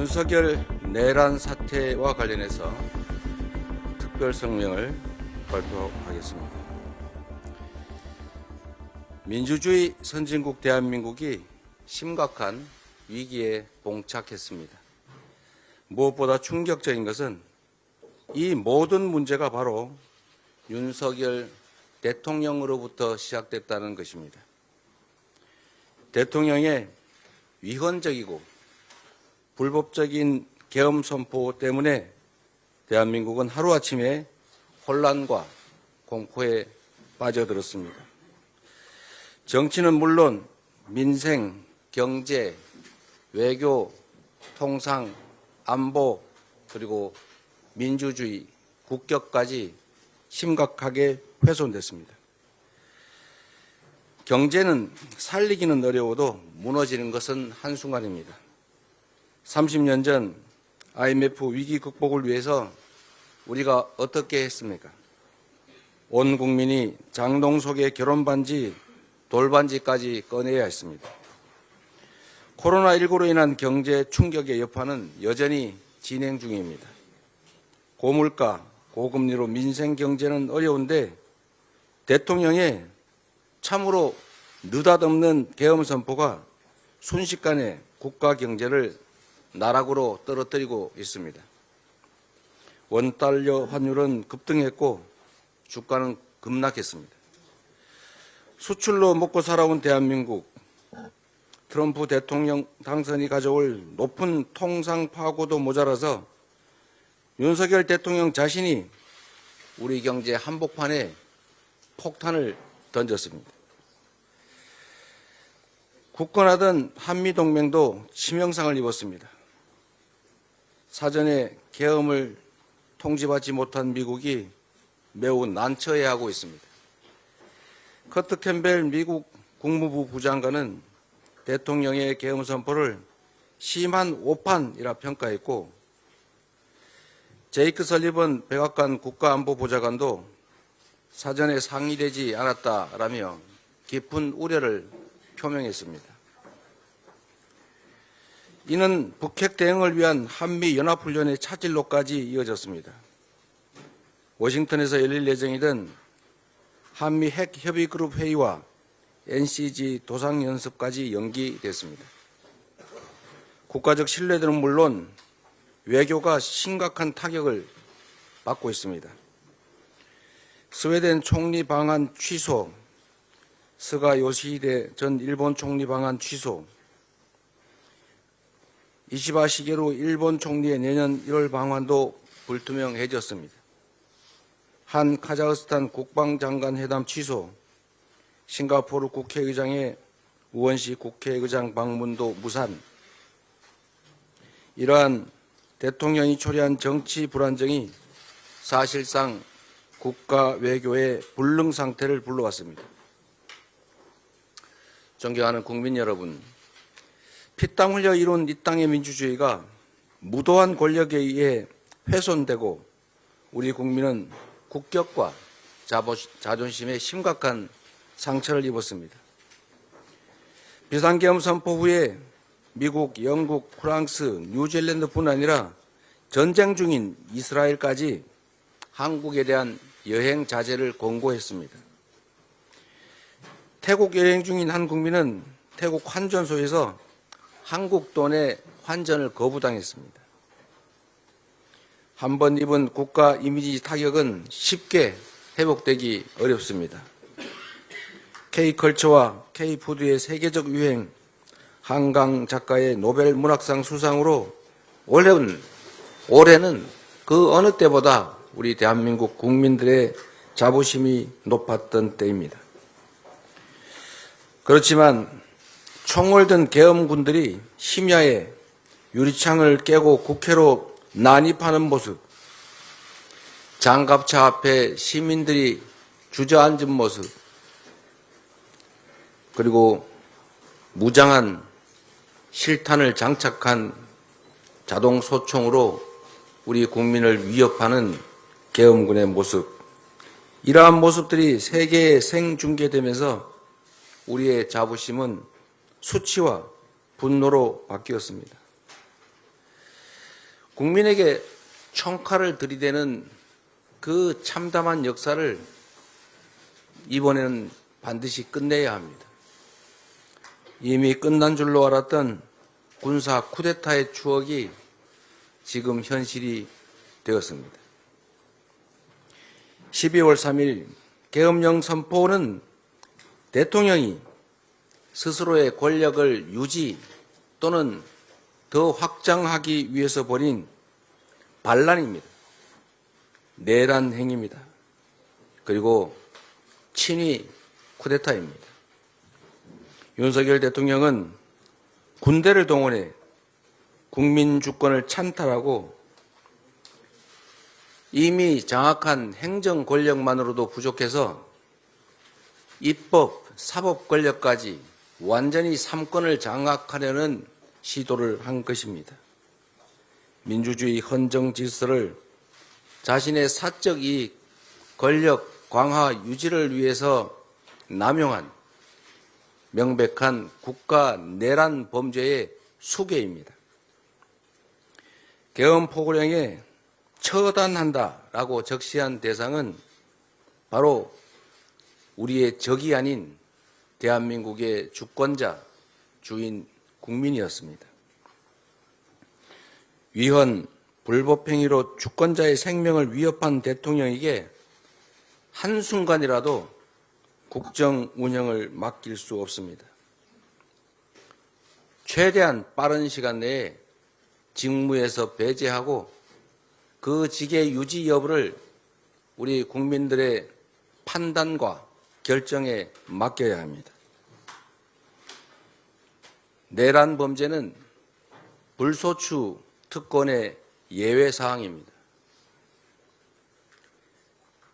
윤석열 내란 사태와 관련해서 특별 성명을 발표하겠습니다. 민주주의 선진국 대한민국이 심각한 위기에 봉착했습니다. 무엇보다 충격적인 것은 이 모든 문제가 바로 윤석열 대통령으로부터 시작됐다는 것입니다. 대통령의 위헌적이고 불법적인 계엄 선포 때문에 대한민국은 하루아침에 혼란과 공포에 빠져들었습니다. 정치는 물론 민생, 경제, 외교, 통상, 안보, 그리고 민주주의, 국격까지 심각하게 훼손됐습니다. 경제는 살리기는 어려워도 무너지는 것은 한순간입니다. 30년 전 IMF 위기 극복을 위해서 우리가 어떻게 했습니까? 온 국민이 장롱 속에 결혼반지, 돌반지까지 꺼내야 했습니다. 코로나19로 인한 경제 충격의 여파는 여전히 진행 중입니다. 고물가, 고금리로 민생 경제는 어려운데 대통령의 참으로 느닷없는 계엄 선포가 순식간에 국가 경제를 나락으로 떨어뜨리고 있습니다. 원달러 환율은 급등했고 주가는 급락했습니다. 수출로 먹고 살아온 대한민국, 트럼프 대통령 당선이 가져올 높은 통상 파고도 모자라서 윤석열 대통령 자신이 우리 경제 한복판에 폭탄을 던졌습니다. 굳건하던 한미동맹도 치명상을 입었습니다. 사전에 계엄을 통지받지 못한 미국이 매우 난처해하고 있습니다. 커트 캠벨 미국 국무부 부장관은 대통령의 계엄 선포를 심한 오판이라 평가했고 제이크 설리번 백악관 국가안보보좌관도 사전에 상의되지 않았다라며 깊은 우려를 표명했습니다. 이는 북핵 대응을 위한 한미연합훈련의 차질로까지 이어졌습니다. 워싱턴에서 열릴 예정이던 한미 핵협의그룹 회의와 NCG 도상연습까지 연기됐습니다. 국가적 신뢰도는 물론 외교가 심각한 타격을 받고 있습니다. 스웨덴 총리 방한 취소, 스가 요시히데 전 일본 총리 방한 취소, 이시바 시게루 일본 총리의 내년 1월 방한도 불투명해졌습니다. 한 카자흐스탄 국방장관 회담 취소, 싱가포르 국회의장의 우원식 국회의장 방문도 무산. 이러한 대통령이 초래한 정치 불안정이 사실상 국가 외교의 불능 상태를 불러왔습니다. 존경하는 국민 여러분, 피땀 흘려 이룬 이 땅의 민주주의가 무도한 권력에 의해 훼손되고 우리 국민은 국격과 자존심에 심각한 상처를 입었습니다. 비상계엄 선포 후에 미국, 영국, 프랑스, 뉴질랜드뿐 아니라 전쟁 중인 이스라엘까지 한국에 대한 여행 자제를 권고했습니다. 태국 여행 중인 한 국민은 태국 환전소에서 한국 돈의 환전을 거부당했습니다. 한 번 입은 국가 이미지 타격은 쉽게 회복되기 어렵습니다. K컬처와 K푸드의 세계적 유행, 한강 작가의 노벨 문학상 수상으로 올해는 그 어느 때보다 우리 대한민국 국민들의 자부심이 높았던 때입니다. 그렇지만 총을 든 계엄군들이 심야에 유리창을 깨고 국회로 난입하는 모습, 장갑차 앞에 시민들이 주저앉은 모습, 그리고 무장한 실탄을 장착한 자동 소총으로 우리 국민을 위협하는 계엄군의 모습, 이러한 모습들이 세계에 생중계되면서 우리의 자부심은 수치와 분노로 바뀌었습니다. 국민에게 총칼을 들이대는 그 참담한 역사를 이번에는 반드시 끝내야 합니다. 이미 끝난 줄로 알았던 군사 쿠데타의 추억이 지금 현실이 되었습니다. 12월 3일 계엄령 선포는 대통령이 스스로의 권력을 유지 또는 더 확장하기 위해서 벌인 반란입니다. 내란 행위입니다. 그리고 친위 쿠데타입니다. 윤석열 대통령은 군대를 동원해 국민 주권을 찬탈하고 이미 장악한 행정 권력만으로도 부족해서 입법, 사법 권력까지 완전히 삼권을 장악하려는 시도를 한 것입니다. 민주주의 헌정 질서를 자신의 사적 이익, 권력 강화 유지를 위해서 남용한 명백한 국가 내란 범죄의 수괴입니다. 계엄 포고령에 처단한다라고 적시한 대상은 바로 우리의 적이 아닌 대한민국의 주권자, 주인 국민이었습니다. 위헌, 불법행위로 주권자의 생명을 위협한 대통령에게 한순간이라도 국정 운영을 맡길 수 없습니다. 최대한 빠른 시간 내에 직무에서 배제하고 그 직의 유지 여부를 우리 국민들의 판단과 결정에 맡겨야 합니다. 내란 범죄는 불소추 특권의 예외 사항입니다.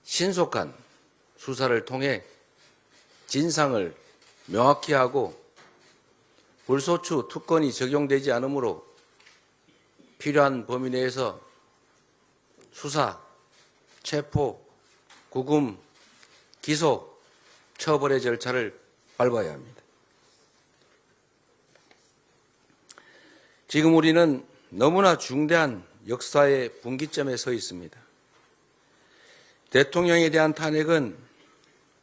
신속한 수사를 통해 진상을 명확히 하고 불소추 특권이 적용되지 않으므로 필요한 범위 내에서 수사, 체포, 구금, 기소, 처벌의 절차를 밟아야 합니다. 지금 우리는 너무나 중대한 역사의 분기점에 서 있습니다. 대통령에 대한 탄핵은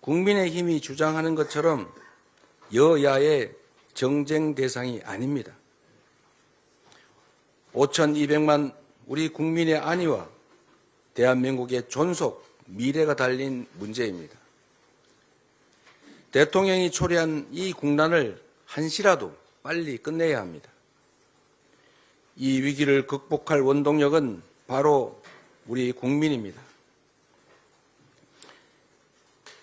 국민의힘이 주장하는 것처럼 여야의 정쟁 대상이 아닙니다. 5,200만 우리 국민의 안위와 대한민국의 존속, 미래가 달린 문제입니다. 대통령이 초래한 이 국난을 한시라도 빨리 끝내야 합니다. 이 위기를 극복할 원동력은 바로 우리 국민입니다.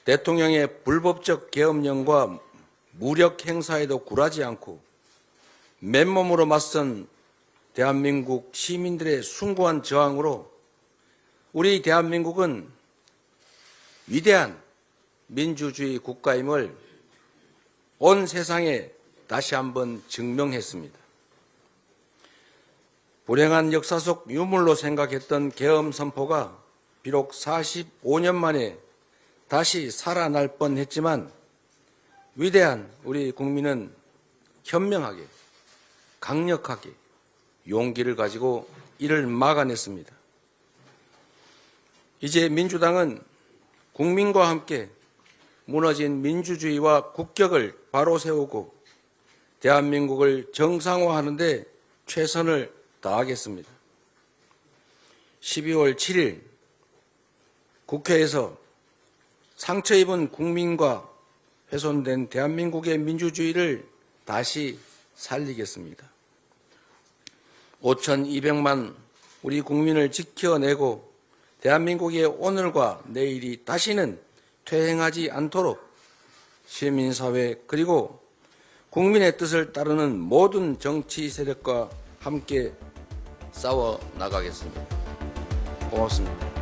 대통령의 불법적 계엄령과 무력 행사에도 굴하지 않고 맨몸으로 맞선 대한민국 시민들의 숭고한 저항으로 우리 대한민국은 위대한 민주주의 국가임을 온 세상에 다시 한번 증명했습니다. 불행한 역사 속 유물로 생각했던 계엄 선포가 비록 45년 만에 다시 살아날 뻔했지만 위대한 우리 국민은 현명하게, 강력하게 용기를 가지고 이를 막아냈습니다. 이제 민주당은 국민과 함께 무너진 민주주의와 국격을 바로 세우고 대한민국을 정상화하는 데 최선을 다하겠습니다. 12월 7일 국회에서 상처 입은 국민과 훼손된 대한민국의 민주주의를 다시 살리겠습니다. 5,200만 우리 국민을 지켜내고 대한민국의 오늘과 내일이 다시는 퇴행하지 않도록 시민사회 그리고 국민의 뜻을 따르는 모든 정치 세력과 함께 싸워 나가겠습니다. 고맙습니다.